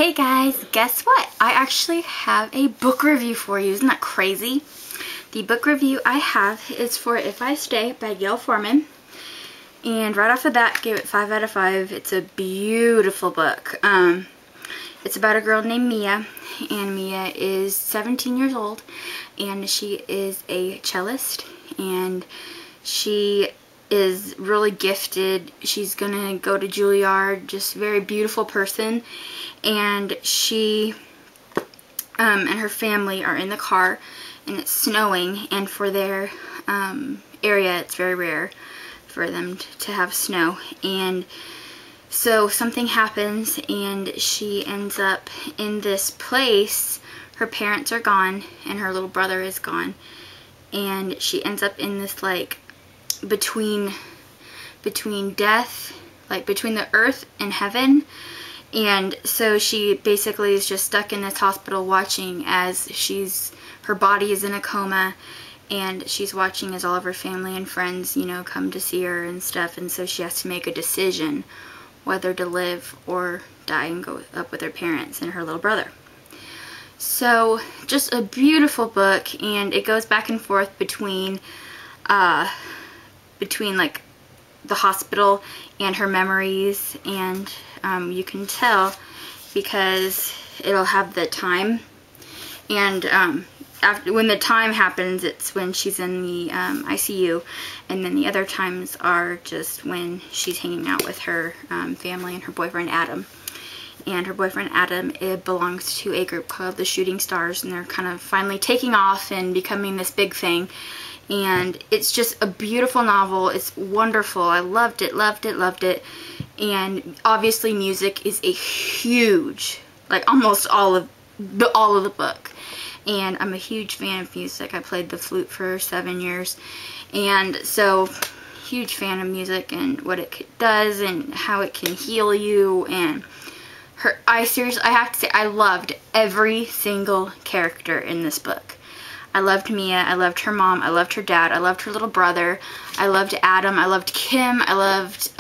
Hey guys, guess what? I actually have a book review for you. Isn't that crazy? The book review I have is for If I Stay by Gayle Forman. And right off the bat, gave it 5 out of 5. It's a beautiful book. It's about a girl named Mia, and Mia is 17 years old, and she is a cellist, and she is really gifted. She's gonna go to Juilliard, just very beautiful person, and she and her family are in the car, and it's snowing, and for their area it's very rare for them to have snow, and so something happens and she ends up in this place. Her parents are gone and her little brother is gone, and she ends up in this like between death, like between the earth and heaven. And so she basically is just stuck in this hospital watching as her body is in a coma, and she's watching as all of her family and friends, you know, come to see her and stuff. And so she has to make a decision whether to live or die and go up with her parents and her little brother. So just a beautiful book, and it goes back and forth between like the hospital and her memories, and you can tell because it'll have the time, and when the time happens, it's when she's in the ICU, and then the other times are just when she's hanging out with her family and her boyfriend Adam. And her boyfriend Adam, it belongs to a group called the Shooting Stars, and they're kind of finally taking off and becoming this big thing. And it's just a beautiful novel. It's wonderful. I loved it, loved it, loved it. And obviously music is a huge, like almost all of the book. And I'm a huge fan of music. I played the flute for 7 years, and so huge fan of music and what it does and how it can heal you. And I have to say, I loved every single character in this book. I loved Mia, I loved her mom, I loved her dad, I loved her little brother, I loved Adam, I loved Kim, I loved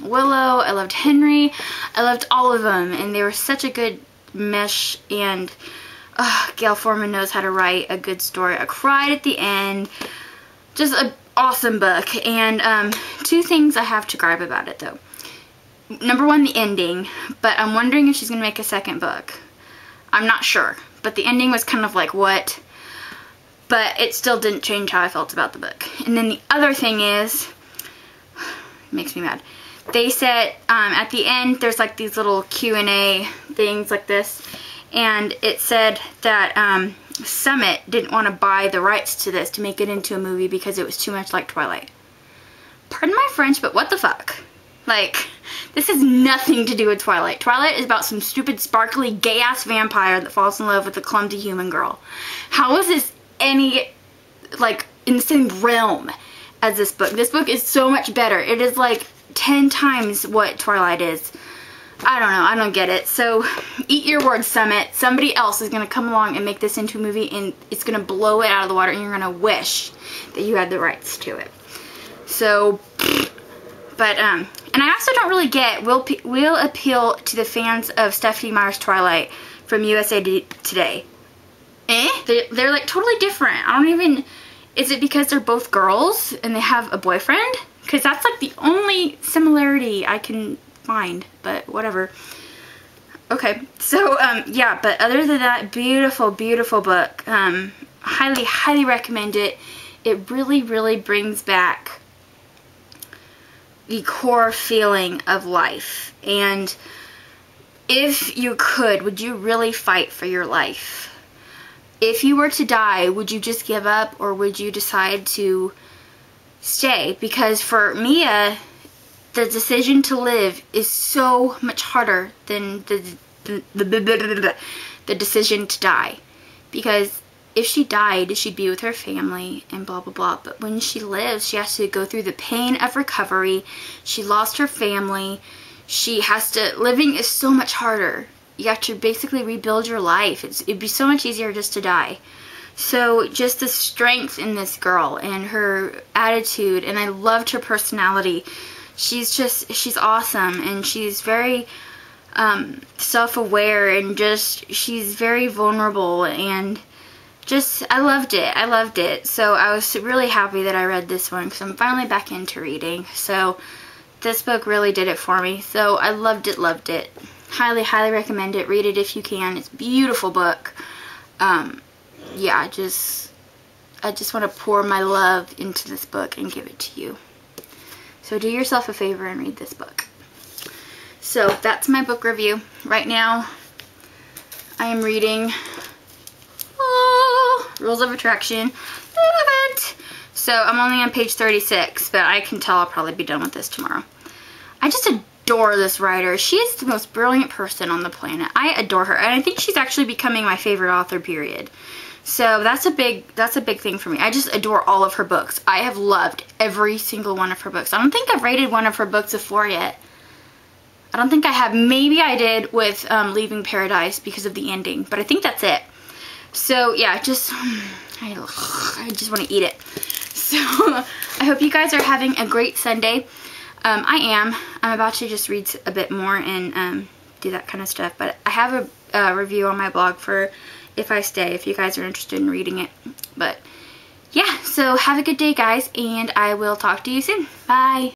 Willow, I loved Henry, I loved all of them, and they were such a good mesh. And Gayle Forman knows how to write a good story. I cried at the end. Just an awesome book. And 2 things I have to gripe about it though. Number 1, the ending, but I'm wondering if she's going to make a second book. I'm not sure, but the ending was kind of like, what? But it still didn't change how I felt about the book. And then the other thing is, it makes me mad. They said at the end there's like these little Q&A things like this, and it said that Summit didn't want to buy the rights to this to make it into a movie because it was too much like Twilight. Pardon my French, but what the fuck? Like, this has nothing to do with Twilight. Twilight is about some stupid, sparkly, gay-ass vampire that falls in love with a clumsy human girl. How is this any, like, in the same realm as this book? This book is so much better. It is like 10 times what Twilight is. I don't know. I don't get it. So, eat your words, Summit. Somebody else is going to come along and make this into a movie, and it's going to blow it out of the water, and you're going to wish that you had the rights to it. So, but, and I also don't really get, will appeal to the fans of Stephenie Meyer's Twilight from USA Today. They're like totally different. I don't even, is it because they're both girls and they have a boyfriend? Because that's like the only similarity I can find, but whatever. Okay, so yeah, but other than that, beautiful, beautiful book. Highly, highly recommend it. It really, really brings back the core feeling of life. And if you could, would you really fight for your life? If you were to die, would you just give up, or would you decide to stay? Because for Mia, the decision to live is so much harder than the decision to die. Because if she died, she'd be with her family and blah, blah, blah. But when she lives, she has to go through the pain of recovery. She lost her family. Living is so much harder. You have to basically rebuild your life. It'd be so much easier just to die. So just the strength in this girl and her attitude, and I loved her personality. She's awesome, and she's very self-aware, and just, she's very vulnerable, and just, I loved it. So I was really happy that I read this one, because I'm finally back into reading. So this book really did it for me. So I loved it. Highly recommend it. Read it if you can. It's a beautiful book. Yeah, I just want to pour my love into this book and give it to you. So do yourself a favor and read this book. So that's my book review. Right now, I am reading Rules of Attraction. Love it! So I'm only on page 36, but I can tell I'll probably be done with this tomorrow. I just adore this writer. She is the most brilliant person on the planet. I adore her, and I think she's actually becoming my favorite author, period. So that's a big thing for me. I just adore all of her books. I have loved every single one of her books. I don't think I've rated one of her books before yet. I don't think I have. Maybe I did with Leaving Paradise because of the ending, but I think that's it. So yeah, I just want to eat it. So I hope you guys are having a great Sunday. I'm about to just read a bit more and do that kind of stuff, but I have a review on my blog for If I Stay, if you guys are interested in reading it. But yeah, so have a good day, guys, and I will talk to you soon. Bye.